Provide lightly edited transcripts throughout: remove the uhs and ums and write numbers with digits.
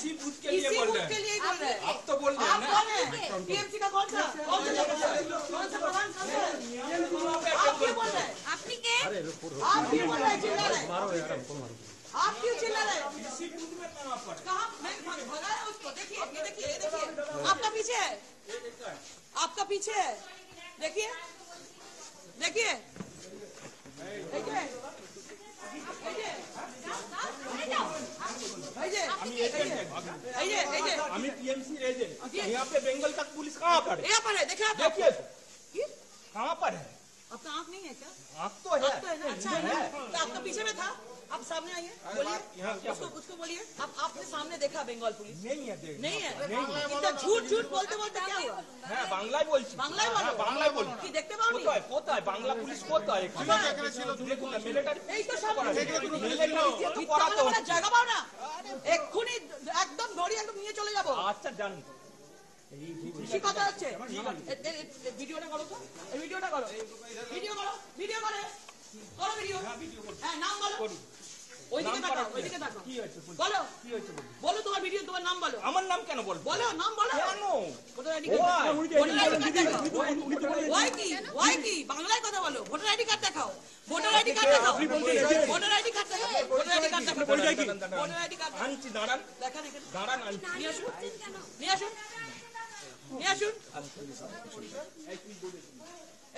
किसी बूथ के लिए बोल रहे हैं। आप तो बोल रहे हैं ना। टीएमसी का कौन सा प्रधान आप क्यों बोल रहे हैं? आप क्यों बोल रहे हैं? चिल्ला रहे आप क्यों चिल्ला रहे? किसी बूथ में कहाँ पर? कहाँ भगा है उसको? देखिए ये देखिए आपका पीछे है, आपका पीछे है, देखिए देखिए देखिए टीएमसी एजेंट यहाँ पे बंगाल तक पुलिस कहाँ पर है? यहाँ पर है, देखिए देखिए कहाँ पर है? आपका आँख नहीं है क्या? आँख तो है। अच्छा है तो आपका पीछे में था, आप सामने आइए, बोलिए उसको बोलिए। आपने सामने देखा बंगाल पुलिस? नहीं है, नहीं है। इतना झूठ बोलते क्या हुआ? হ্যাঁ বাংলায় বলছি, বাংলায় বলো, বাংলায় বলি। কি দেখতে পাওনি? কোথায় বাংলা পুলিশ কোথায়? দেখুন না মিলিটারি, এই তো সামনে মিলিটারি দিয়ে তো করাতে হচ্ছে। জায়গা পাও না এক্ষুনি একদম ধরি একদম নিয়ে চলে যাবো। আচ্ছা জানি কি কথা হচ্ছে? ভিডিওটা করো তো, ভিডিওটা করো, ভিডিও করে করো ভিডিও। হ্যাঁ নাম বলো, ওইদিকে তাকাও, ওইদিকে তাকাও। কি হয়েছে বলো, কি হয়েছে বলো তোমার ভিডিও, তোমার নাম বলো। আমার নাম কেন বলবো? বলো নাম বলো। কেন? ভোটার আইডি কার্ড, ওয়াই কি বাংলায় কথা বলো। ভোটার আইডি কার্ড দেখাও, ভোটার আইডি কার্ড দেখাও, ভোটার আইডি কার্ড দেখাও, ভোটার আইডি কার্ড দেখাও, ভোটার আইডি কার্ড আনছি, দাঁড়ান দেখান এখানে, দাঁড়ান আনছি। নিয়ে আসুন নিয়ে আসুন নিয়ে আসুন।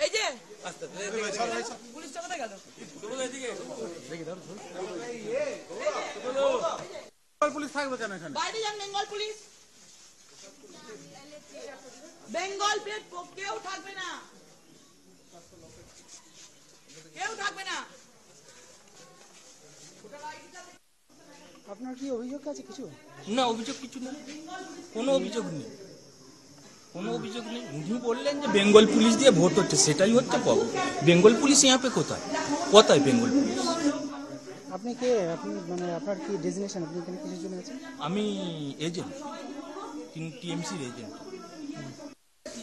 এই যে পুলিশটা কোথায় গেল? পুলিশ থাকবে কেন এখানে? বাইরে যান, বেঙ্গল পুলিশ, বেঙ্গল প্লেট কেউ থাকবে না, কেউ থাকবে না। আপনার কি অভিযোগ আছে কিছু? না অভিযোগ কিছু নেই, কোনো অভিযোগ নেই, কোনো অভিযোগ নেই। উনি বললেন যে বেঙ্গল পুলিশ দিয়ে ভোট হচ্ছে, সেটাই হচ্ছে প্রবলেম। বেঙ্গল পুলিশ यहाँ पे কোথায় কোথায় বেঙ্গল পুলিশ? আপনি কে? আপনি মানে আপনার কি ডেজিগনেশন? আপনি এখানে কিসের জন্য আছেন? আমি এজেন্ট, টিএমসির এজেন্ট।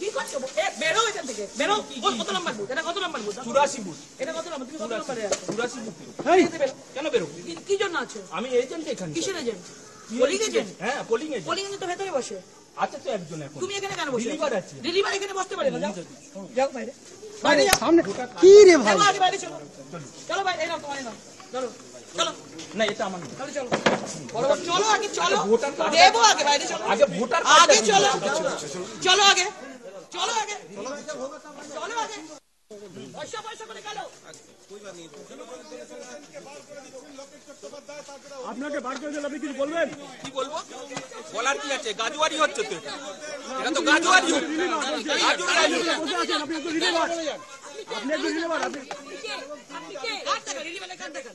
কি করছো? বেরো এখান থেকে, বেরো। কত নাম্বার বুথ? এটা কত নাম্বার বুথ? 84 বুথ। এটা কত নাম্বার? তুমি কত নাম্বারে আছো? 84 বুথ। কেন বেরো? কি জন্য আছো? আমি এজেন্ট এখানে। কিসের এজেন্ট? Polling agent? হ্যাঁ পোলিং এজেন্ট। পোলিং এজেন্ট তো ভেতরে বসে। আচ্ছা তো একজন এখন। তুমি এখানে কেন বসে? ডেলিভার আছে। ডেলিভার এখানে বসতে পারে না, যাও যাও বাইরে, বাইরে যাও। সামনে কি রে ভাই? চলো আগে বাইরে চলো, চলো বাইরে, এই নাও তোমার, এই নাও, চলো চলো। না এটা আমার না। তাহলে চলো চলো আগে চলো, দেবো আগে, বাইরে চলো আগে ভোটার আগে চলো, চলো আগে, চলো আগে, চলো আগে। পয়সা পয়সা করে গেল। আপনাকে বার করে দিলে আপনি কিছু বলবেন? কি বলবো? বলার কি আছে? গাজুয়ারি হচ্ছে তো, এটা তো গাজুয়ারি হচ্ছে। গাজুয়ারি বসে আছেন আপনি, একটু রিলিভার, আপনি একটু রিলিভার, আপনি কার্ড দেখান, রিলিভারের কার্ড দেখান,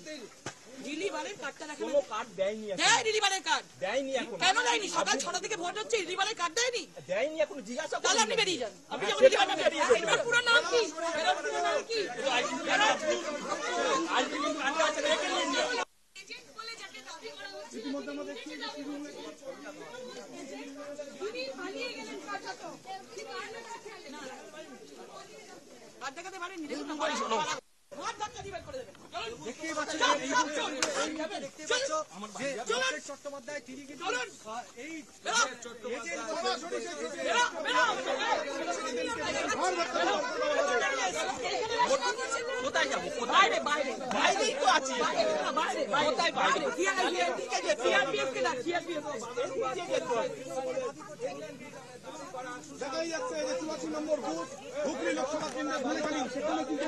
রিলিভারের কার্ডটা দেখান। কোনো কার্ড দেয়নি এখন। দেয় রিলিভারের কার্ড? দেয়নি এখন। কেন দেয়নি? সকাল 6টা থেকে ভোট হচ্ছে, রিলিভারের কার্ড দেয়নি? দেয়নি এখন, জিজ্ঞাসা তাহলে করুন। আপনি বেরিয়ে যান, আপনি যেমন সেটা রিলিভার বেরিয়ে যাবেন। এর পুরো নাম কি? এর পুরো নাম কি? আইডি কার্ড আছে রেখে নিন। এজেন্ট বলে যাকে দাবি করা হচ্ছে, ইতিমধ্যে আমাদের কি তিনি পালিয়ে গেলেন কার্ডটা তো। কি কার্ডটা খেলে না, কার্ড দেখাতে পারেননি, দেখুন না বাড়ি শোনো। ভোট ধাক্কা দিবেন করে দেবেন। দেখতেই পাচ্ছেন দেখতে পাচ্ছ যে ডক্টর চট্টোপাধ্যায় তিনি কিন্তু এই কোথায় যাবো? বাইরে বাইরে বাইরেই তো আছি। বাইরে কোথায় বাইরে? সিআরপিএফ কে ডাক, সিআরপিএফ। দেখাই যাচ্ছে যে 84 নম্বর বুথ হুগলি লোকসভা কেন্দ্রের ধনেখালি, সেখানে কিন্তু